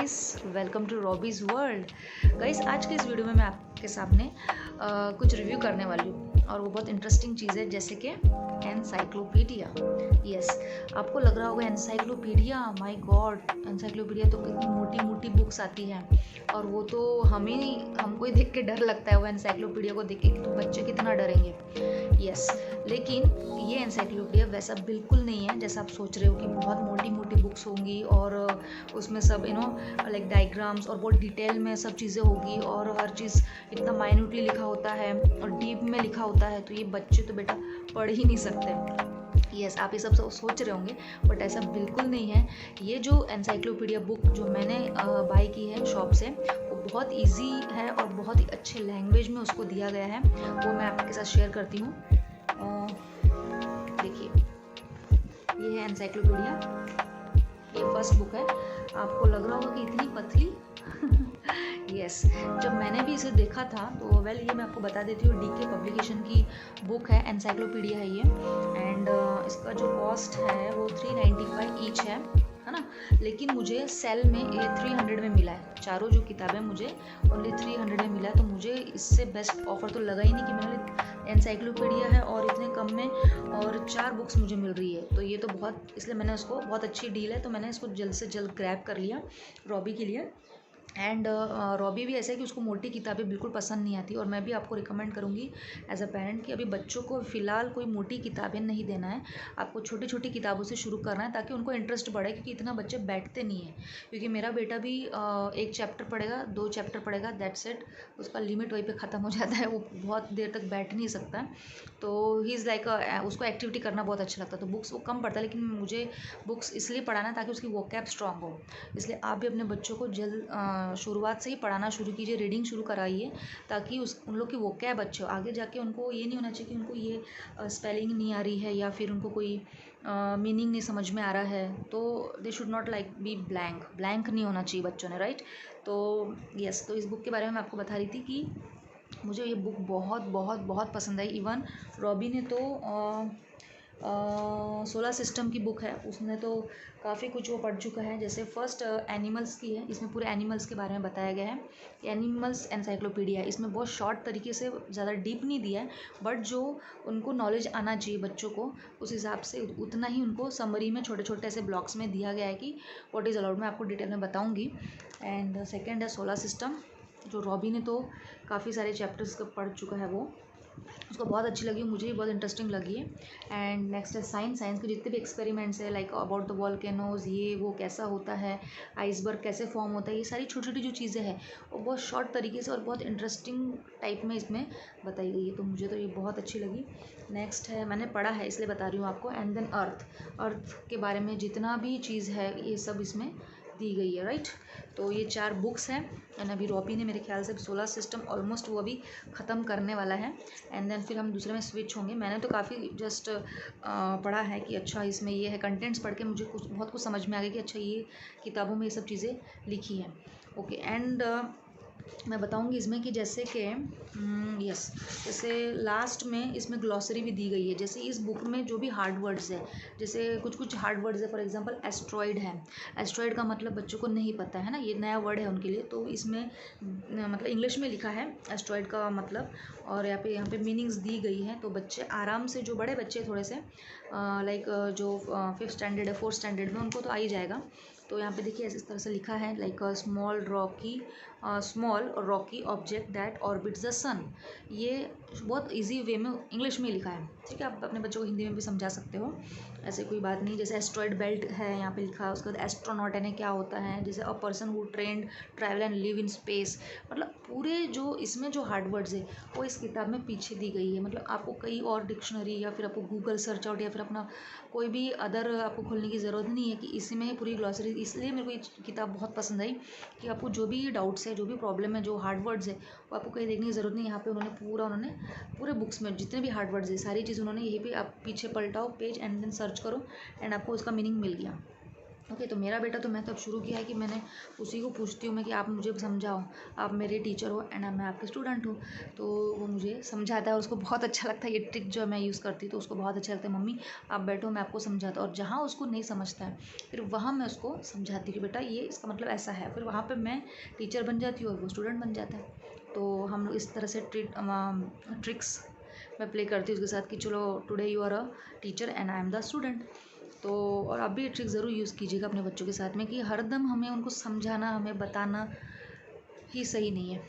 Guys, welcome to Robby's world. Guys, आज के इस वीडियो में मैं आपके सामने कुछ रिव्यू करने वाली हूँ और वो बहुत इंटरेस्टिंग चीज़ है, जैसे कि एनसाइक्लोपीडिया। यस, आपको लग रहा होगा एनसाइक्लोपीडिया, माय गॉड, एनसाइक्लोपीडिया तो कितनी मोटी मोटी बुक्स आती हैं और वो तो हमको ही देख के डर लगता है। वो एनसाइक्लोपीडिया को देख के तो बच्चे कितना डरेंगे। यस, लेकिन ये एनसाइक्लोपीडिया वैसा बिल्कुल नहीं है जैसा आप सोच रहे हो कि बहुत मोटी मोटी बुक्स होंगी और उसमें सब लाइक डायग्राम्स और बहुत डिटेल में सब चीज़ें होगी और हर चीज़ इतना माइन्यूटली लिखा होता है और डीप में लिखा होता है, तो ये बच्चे तो बेटा पढ़ ही नहीं सकते। यस, आप ये सब सोच रहे होंगे, बट ऐसा बिल्कुल नहीं है। ये जो एनसाइक्लोपीडिया बुक जो मैंने बाई की है शॉप से, वो बहुत इजी है और बहुत ही अच्छे लैंग्वेज में उसको दिया गया है, वो मैं आपके साथ शेयर करती हूँ। देखिए, ये है एनसाइक्लोपीडिया, ये फर्स्ट बुक है। आपको लग रहा होगा कि इतनी पतली। यस, जब मैंने भी इसे देखा था तो ये मैं आपको बता देती हूँ, डीके पब्लिकेशन की बुक है, एनसाइक्लोपीडिया है ये। एंड इसका जो कॉस्ट है वो 395 ईच है ना। लेकिन मुझे सेल में ये 300 में मिला है। चारों जो किताबें मुझे ओनली 300 में मिला है, तो मुझे इससे बेस्ट ऑफर तो लगा ही नहीं कि मैंने एनसाइक्लोपीडिया है और इतने कम में और 4 बुक्स मुझे मिल रही है, तो ये तो बहुत, इसलिए मैंने उसको, बहुत अच्छी डील है तो मैंने इसको जल्द से जल्द ग्रैब कर लिया रॉबी के लिए। एंड रॉबी भी ऐसा है कि उसको मोटी किताबें बिल्कुल पसंद नहीं आती, और मैं भी आपको रिकमेंड करूँगी एज अ पेरेंट कि अभी बच्चों को फ़िलहाल कोई मोटी किताबें नहीं देना है। आपको छोटी छोटी किताबों से शुरू करना है ताकि उनको इंटरेस्ट बढ़े, क्योंकि इतना बच्चे बैठते नहीं हैं। क्योंकि मेरा बेटा भी एक चैप्टर पढ़ेगा, 2 चैप्टर पढ़ेगा, दैट्स इट, उसका लिमिट वहीं पे ख़त्म हो जाता है, वो बहुत देर तक बैठ नहीं सकता है। तो ही इज़ लाइक, उसको एक्टिविटी करना बहुत अच्छा लगता है, तो बुक्स वो कम पढ़ता है, लेकिन मुझे बुक्स इसलिए पढ़ाना है ताकि उसकी वोकैब स्ट्रांग हो। इसलिए आप भी अपने बच्चों को शुरुआत से ही पढ़ाना शुरू कीजिए, रीडिंग शुरू कराइए, ताकि उन लोग की वोकैब अच्छे हो। आगे जाके उनको ये नहीं होना चाहिए कि उनको ये स्पेलिंग नहीं आ रही है या फिर उनको कोई मीनिंग नहीं समझ में आ रहा है, तो they should not like B blank blank नहीं होना चाहिए बच्चों ने, राइट। तो यस, तो इस बुक के बारे में मैं आपको बता रही थी कि मुझे ये बुक बहुत बहुत बहुत पसंद आई। इवन रॉबी ने तो सोलर सिस्टम की बुक है, उसने तो काफ़ी कुछ वो पढ़ चुका है। जैसे फर्स्ट एनिमल्स की है, इसमें पूरे एनिमल्स के बारे में बताया गया है। एनिमल्स एनसाइक्लोपीडिया है, इसमें बहुत शॉर्ट तरीके से, ज़्यादा डीप नहीं दिया है, बट जो उनको नॉलेज आना चाहिए बच्चों को, उस हिसाब से उतना ही उनको समरी में छोटे छोटे ऐसे ब्लॉक्स में दिया गया है कि व्हाट इज़ अलाउड। मैं आपको डिटेल में बताऊँगी। एंड सेकेंड है सोलर सिस्टम, जो रॉबी ने तो काफ़ी सारे चैप्टर्स का पढ़ चुका है, वो उसको बहुत अच्छी लगी, मुझे भी बहुत इंटरेस्टिंग लगी है। एंड नेक्स्ट है साइंस। साइंस के जितने भी एक्सपेरिमेंट्स है, लाइक अबाउट द वॉल्केनोज, ये वो कैसा होता है, आइसबर्ग कैसे फॉर्म होता है, ये सारी छोटी छोटी जो चीज़ें हैं वो बहुत शॉर्ट तरीके से और बहुत इंटरेस्टिंग टाइप में इसमें बताई गई है, तो मुझे तो ये बहुत अच्छी लगी। नेक्स्ट है, मैंने पढ़ा है इसलिए बता रही हूँ आपको, एंड देन अर्थ। अर्थ के बारे में जितना भी चीज़ है ये सब इसमें दी गई है, राइट। तो ये 4 बुक्स हैं। एंड अभी रॉबी ने मेरे ख्याल से सोलर सिस्टम ऑलमोस्ट वो अभी ख़त्म करने वाला है, एंड देन फिर हम दूसरे में स्विच होंगे। मैंने तो काफ़ी जस्ट पढ़ा है कि अच्छा इसमें ये है, कंटेंट्स पढ़ के मुझे बहुत कुछ समझ में आ गया कि अच्छा ये किताबों में ये सब चीज़ें लिखी हैं। ओके, एंड मैं बताऊंगी इसमें कि जैसे कि यस, जैसे लास्ट में इसमें ग्लॉसरी भी दी गई है। जैसे इस बुक में जो भी हार्ड वर्ड्स है, जैसे कुछ कुछ हार्ड वर्ड्स है, फॉर एग्जांपल एस्ट्रॉयड है। एस्ट्रॉयड का मतलब बच्चों को नहीं पता है ना, ये नया वर्ड है उनके लिए, तो इसमें मतलब इंग्लिश में लिखा है एस्ट्रॉयड का मतलब, और यहाँ पे मीनिंग्स दी गई हैं, तो बच्चे आराम से, जो बड़े बच्चे थोड़े से लाइक जो 5th स्टैंडर्ड है, 4th स्टैंडर्ड में, उनको तो आ ही जाएगा। तो यहाँ पे देखिए इस तरह से लिखा है, like small rocky object that orbits the sun. ये बहुत इजी वे में इंग्लिश में लिखा है, ठीक है। आप अपने बच्चों को हिंदी में भी समझा सकते हो, ऐसे कोई बात नहीं। जैसे एस्ट्रॉयड बेल्ट है यहाँ पे लिखा है, उसके बाद एस्ट्रोनॉट यानी क्या होता है, जैसे a person who trend travel and live in space. मतलब पूरे जो इसमें जो हार्ड वर्ड्स है वो इस किताब में पीछे दी गई है। मतलब आपको कई और डिक्शनरी या फिर आपको गूगल सर्च आउट या फिर अपना कोई भी अदर आपको खोलने की ज़रूरत नहीं है, कि इसी में ही पूरी ग्लॉसरी। इसलिए मेरे को ये किताब बहुत पसंद आई कि आपको जो भी डाउट्स है, जो भी प्रॉब्लम है, जो हार्ड वर्ड्स है, वो आपको कहीं देखने की ज़रूरत नहीं। यहाँ पे उन्होंने पूरे बुक्स में जितने भी हार्ड वर्ड्स है, सारी चीज़ उन्होंने यहीं पे, आप पीछे पलटाओ पेज एंड देन सर्च करो, एंड आपको उसका मीनिंग मिल गया। ओके तो मेरा बेटा तो मैं तब शुरू किया है कि मैंने उसी को पूछती हूँ मैं कि आप मुझे समझाओ, आप मेरे टीचर हो एंड मैं आपके स्टूडेंट हूँ। तो वो मुझे समझाता है और उसको बहुत अच्छा लगता है ये ट्रिक जो मैं यूज़ करती हूँ, तो उसको बहुत अच्छा लगता है, मम्मी आप बैठो मैं आपको समझाता हूँ। और जहाँ उसको नहीं समझता है फिर वहाँ मैं उसको समझाती हूँ कि बेटा ये इसका मतलब ऐसा है, फिर वहाँ पर मैं टीचर बन जाती हूँ और वो स्टूडेंट बन जाता है। तो हम लोग इस तरह से ट्रिक्स मैं प्ले करती हूँ उसके साथ कि चलो today you are a teacher and I am the student. तो और आप भी ये ट्रिक ज़रूर यूज़ कीजिएगा अपने बच्चों के साथ में कि हरदम हमें उनको समझाना, हमें बताना ही सही नहीं है।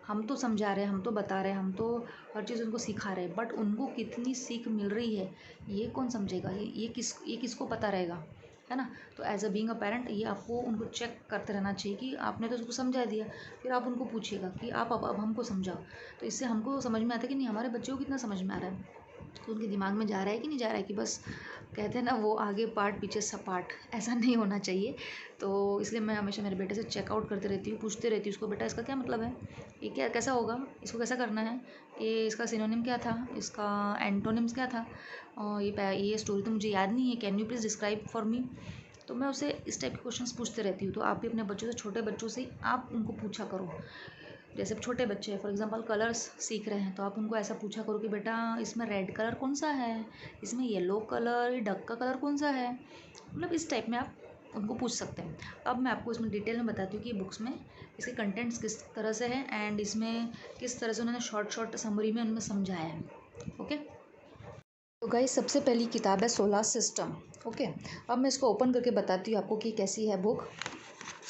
हम तो समझा रहे हैं, हम तो बता रहे हैं, हम तो हर चीज़ उनको सिखा रहे हैं, बट उनको कितनी सीख मिल रही है ये कौन समझेगा, ये किसको पता रहेगा, है ना। तो as a being a parent ये आपको उनको चेक करते रहना चाहिए कि आपने तो उसको समझा दिया, फिर आप उनको पूछिएगा कि आप अब हमको समझाओ। तो इससे हमको समझ में आता है कि नहीं हमारे बच्चे को कितना समझ में आ रहा है, तो उनके दिमाग में जा रहा है कि नहीं जा रहा है, कि बस कहते हैं ना वो आगे पार्ट पीछे सपाट, ऐसा नहीं होना चाहिए। तो इसलिए मैं हमेशा मेरे बेटे से चेकआउट करते रहती हूँ, पूछते रहती हूँ उसको, बेटा इसका क्या मतलब है, ये क्या कैसा होगा, इसको कैसा करना है, ये इसका सिनोनिम क्या था, इसका एंटोनिम्स क्या था, और ये स्टोरी तो मुझे याद नहीं है, can you please describe for me. तो मैं उसे इस टाइप के क्वेश्चंस पूछते रहती हूँ। तो आप भी अपने बच्चों से, छोटे बच्चों से आप उनको पूछा करो। जैसे छोटे बच्चे हैं फॉर एग्जांपल कलर्स सीख रहे हैं, तो आप उनको ऐसा पूछा करो कि बेटा इसमें रेड कलर कौन सा है, इसमें येलो कलर, डक का कलर कौन सा है, मतलब इस टाइप में आप उनको पूछ सकते हैं। अब मैं आपको इसमें डिटेल में बताती हूँ कि बुक्स में इसके कंटेंट्स किस तरह से हैं एंड इसमें किस तरह से उन्होंने शॉर्ट शॉर्ट समरी में उनमें समझाया है। ओके तो गाइस सबसे पहली किताब है सोलर सिस्टम। ओके अब मैं इसको ओपन करके बताती हूँ आपको कि कैसी है बुक।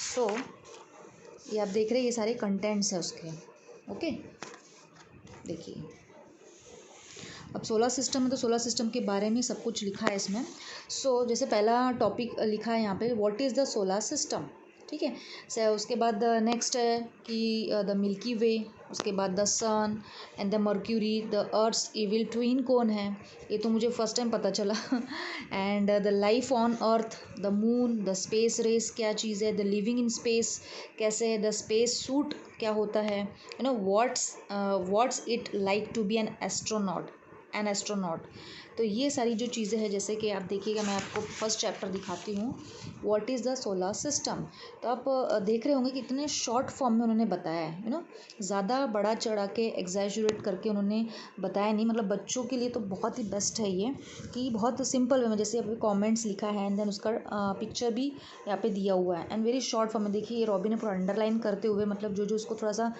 सो ये आप देख रहे हैं, ये सारे कंटेंट्स हैं उसके। ओके देखिए, अब सोलर सिस्टम है तो सोलर सिस्टम के बारे में सब कुछ लिखा है इसमें। जैसे पहला टॉपिक लिखा है यहाँ पे, what is the solar system. ठीक है, उसके बाद नेक्स्ट है कि द मिल्की वे, उसके बाद the sun and the Mercury, the earth's evil twin कौन है, ये तो मुझे फर्स्ट टाइम पता चला and the life on earth, the moon, the space race क्या चीज़ है, द लिविंग इन स्पेस कैसे है, द स्पेस सूट क्या होता है, you know what's it like to be an astronaut. तो ये सारी जो चीज़ें हैं, जैसे कि आप देखिएगा मैं आपको फर्स्ट चैप्टर दिखाती हूँ, what is the solar system. तो आप देख रहे होंगे कि इतने शॉर्ट फॉर्म में उन्होंने बताया है, यू नो, ज़्यादा बड़ा चढ़ा के एग्जैजुरेट करके उन्होंने बताया नहीं। मतलब बच्चों के लिए तो बहुत ही बेस्ट है ये, कि बहुत सिंपल वे में, जैसे अभी कमेंट्स लिखा है एंड देन उसका पिक्चर भी यहाँ पे दिया हुआ है एंड वेरी शॉर्ट फॉर्म में। देखिए ये रॉबी ने पूरा अंडरलाइन करते हुए, मतलब जो जो उसको थोड़ा सा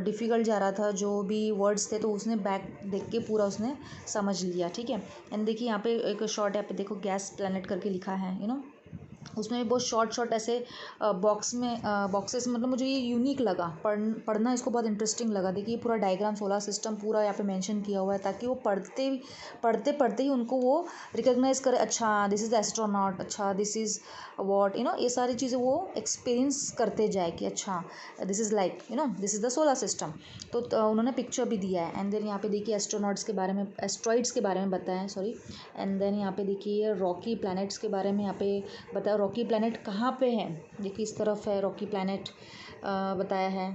डिफ़िकल्ट जा रहा था, जो भी वर्ड्स थे, तो उसने बैक देख के पूरा उसने समझ लिया। ठीक है, एंड देखिए यहाँ पे एक शॉर्ट यहाँ पे देखो, गैस प्लैनेट करके लिखा है, यू नो, उसमें भी बहुत शॉर्ट शॉर्ट ऐसे बॉक्सेस, मतलब मुझे ये यूनिक लगा, पढ़ना इसको बहुत इंटरेस्टिंग लगा। देखिए पूरा डायग्राम सोलर सिस्टम पूरा यहाँ पे मेंशन किया हुआ है, ताकि वो पढ़ते पढ़ते ही उनको वो रिकॉग्नाइज करे, अच्छा दिस इज़ द एस्ट्रोनॉट, अच्छा this is what, you know, ये सारी चीज़ें वो एक्सपीरियंस करते जाए कि अच्छा this is like, you know, this is the solar system. तो उन्होंने पिक्चर भी दिया है एंड देन यहाँ पे देखिए एस्ट्रोनॉट्स के बारे में, एस्ट्रॉइड्स के बारे में बताया, सॉरी। एंड देन यहाँ पे देखिए रॉकी प्लैनेट्स के बारे में यहाँ पे बताया, रॉकी प्लैनेट कहाँ पे है, देखिए इस तरफ है रॉकी प्लैनेट बताया है।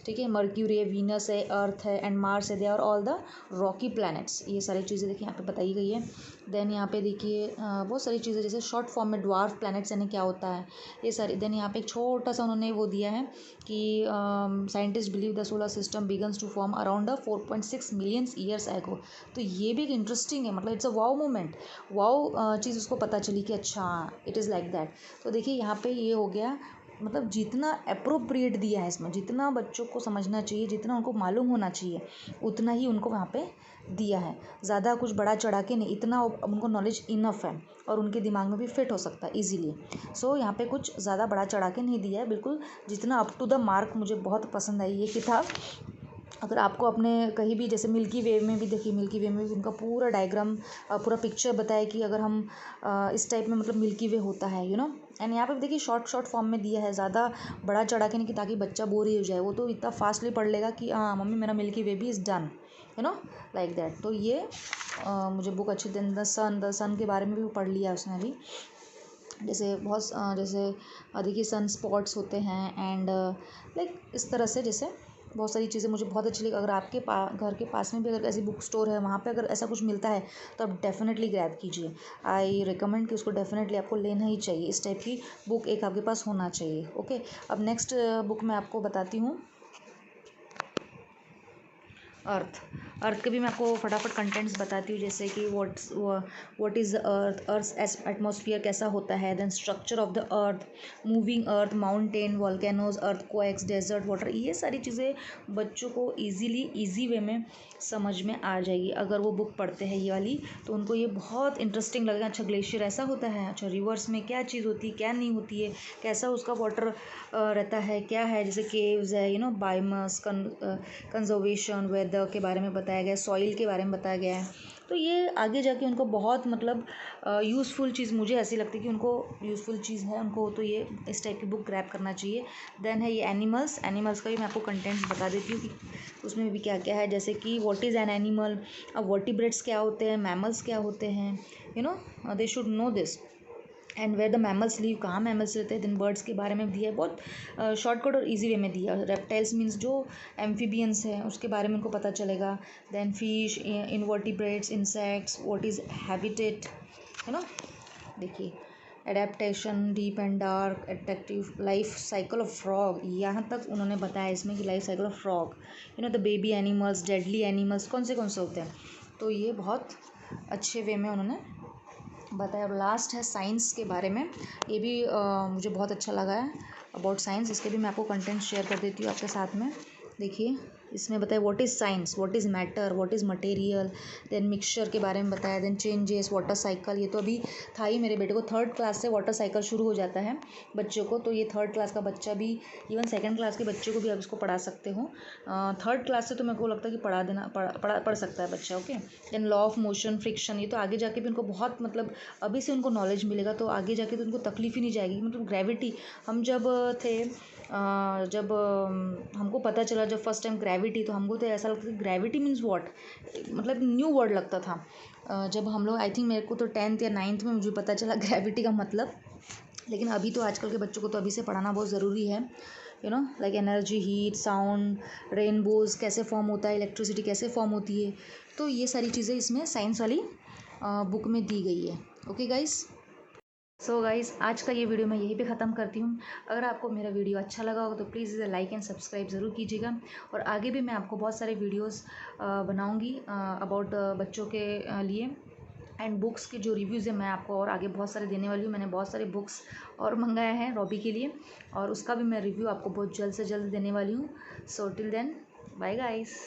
ठीक है, मर्क्यूरी है, वीनस है, अर्थ है एंड मार्स है, they are all the rocky planets. ये सारी चीज़ें देखिए यहाँ पे बताई गई है। देन यहाँ पे देखिए बहुत सारी चीज़ें, जैसे शॉर्ट फॉर्म में ड्वार्फ प्लैनेट्स यानी क्या होता है, ये सारी। देन यहाँ पे एक छोटा सा उन्होंने वो दिया है कि scientist believe the solar system begins to form around 4.6 million years ago. तो ये भी एक इंटरेस्टिंग है, मतलब it's a wow moment, wow चीज़ उसको पता चली कि अच्छा इट इज़ लाइक दैट। तो देखिए यहाँ पे ये हो गया, मतलब जितना अप्रोप्रिएट दिया है इसमें, जितना बच्चों को समझना चाहिए, जितना उनको मालूम होना चाहिए, उतना ही उनको वहाँ पे दिया है। ज़्यादा कुछ बड़ा चढ़ा के नहीं, इतना उनको नॉलेज इनफ है और उनके दिमाग में भी फिट हो सकता है इजीली। यहाँ पे कुछ ज़्यादा बड़ा चढ़ा के नहीं दिया है, बिल्कुल जितना अप टू द मार्क। मुझे बहुत पसंद आई ये किताब। अगर आपको अपने कहीं भी, जैसे मिल्की वे में भी देखिए, मिल्की वे में भी उनका पूरा डायग्राम, पूरा पिक्चर बताया कि अगर हम इस टाइप में, मतलब मिल्की वे होता है, यू नो। एंड यहाँ पे देखिए शॉर्ट शॉर्ट फॉर्म में दिया है, ज़्यादा बड़ा चढ़ा के नहीं, कि ताकि बच्चा बोर ही हो जाए, वो तो इतना फास्टली पढ़ लेगा कि हाँ मम्मी मेरा मिल्की वे भी is done, you know, like that. तो ये मुझे बुक अच्छी। दिन द सन के बारे में भी पढ़ लिया उसने अभी, जैसे बहुत जैसे देखिए सन स्पॉट्स होते हैं एंड लाइक इस तरह से, जैसे बहुत सारी चीज़ें मुझे बहुत अच्छी लगी। अगर आपके घर के पास में भी अगर ऐसी बुक स्टोर है, वहाँ पे अगर ऐसा कुछ मिलता है तो आप डेफिनेटली ग्रैब कीजिए। आई रिकमेंड कि उसको डेफिनेटली आपको लेना ही चाहिए। इस टाइप की बुक एक आपके पास होना चाहिए। ओके, अब नेक्स्ट बुक मैं आपको बताती हूँ, अर्थ। अर्थ के भी मैं आपको फटाफट कंटेंट्स बताती हूँ, जैसे कि what is earth, earth atmosphere कैसा होता है, then structure of the earth, moving earth, mountain, volcanoes, earthquakes, desert, water. ये सारी चीज़ें बच्चों को ईजी वे में समझ में आ जाएगी अगर वो बुक पढ़ते हैं ये वाली, तो उनको ये बहुत इंटरेस्टिंग लगेगा। अच्छा, ग्लेशियर ऐसा होता है, अच्छा रिवर्स में क्या चीज़ होती है, क्या नहीं होती है, कैसा उसका वाटर रहता है, क्या है, जैसे केव्स है, बायोमास, कंजर्वेशन, वेदर के बारे में बताया गया है, सॉइल के बारे में बताया गया है। तो ये आगे जाके उनको बहुत मतलब यूज़फुल चीज़ मुझे ऐसी लगती है कि उनको यूज़फुल चीज़ है, उनको तो ये इस टाइप की बुक ग्रैब करना चाहिए। देन है ये एनिमल्स का भी मैं आपको कंटेंट बता देती हूँ कि उसमें भी क्या क्या है, जैसे कि व्हाट इज़ एन एनिमल, अब वर्टिब्रेट्स क्या होते हैं, मैमल्स क्या होते हैं, they should know this, and where the mammals live, कहाँ मैमल्स रहते हैं। देन बर्ड्स के बारे में दिया है, बहुत शॉर्टकट और इजी वे में दिया। रेप्टाइल्स मीन्स जो एम्फीबियंस हैं उसके बारे में उनको पता चलेगा। Then fish, invertebrates, insects, what is habitat, देखिए adaptation, deep and dark, attractive, life cycle of frog, यहाँ तक उन्होंने बताया इसमें कि life cycle of frog, the baby animals, deadly animals कौन से होते हैं। तो ये बहुत अच्छे वे में उन्होंने बताया। और लास्ट है साइंस के बारे में, ये भी मुझे बहुत अच्छा लगा है अबाउट साइंस। इसके भी मैं आपको कंटेंट शेयर कर देती हूँ आपके साथ में। देखिए इसमें बताया what is science, what is matter, what is material, then mixture के बारे में बताया, देन चेंजेस, वाटर साइकिल। ये तो अभी था ही, मेरे बेटे को 3rd क्लास से वाटर साइकिल शुरू हो जाता है बच्चों को, तो ये 3rd क्लास का बच्चा भी, इवन 2nd क्लास के बच्चे को भी आप इसको पढ़ा सकते हो। 3rd क्लास से तो मेरे को लगता है कि पढ़ सकता है बच्चा। Okay, then law of motion, friction, ये तो आगे जाके भी उनको बहुत मतलब अभी से उनको नॉलेज मिलेगा, तो आगे जाके तो उनको तकलीफ ही नहीं जाएगी। मतलब ग्रेविटी, हम जब थे जब हमको पता चला जब फर्स्ट टाइम ग्रेविटी, तो हमको तो ऐसा लगता था ग्रेविटी मीन्स व्हाट, मतलब न्यू वर्ड लगता था। जब हम लोग, आई थिंक मेरे को तो 10th या 9th में मुझे पता चला ग्रेविटी का मतलब। लेकिन अभी तो आजकल के बच्चों को तो अभी से पढ़ाना बहुत ज़रूरी है। Like energy, heat, sound, rainbows कैसे फॉर्म होता है, इलेक्ट्रिसिटी कैसे फॉर्म होती है, तो ये सारी चीज़ें इसमें साइंस वाली बुक में दी गई है। ओके गाइस, सो गाइस आज का ये वीडियो मैं यहीं पे ख़त्म करती हूँ। अगर आपको मेरा वीडियो अच्छा लगा होगा तो प्लीज़ इसे लाइक एंड सब्सक्राइब ज़रूर कीजिएगा। और आगे भी मैं आपको बहुत सारे वीडियोस बनाऊँगी अबाउट बच्चों के लिए। एंड बुक्स के जो रिव्यूज़ है मैं आपको और आगे बहुत सारे देने वाली हूँ। मैंने बहुत सारे बुक्स और मंगाया है रॉबी के लिए, और उसका भी मैं रिव्यू आपको बहुत जल्द से जल्द देने वाली हूँ। So till then, bye guys.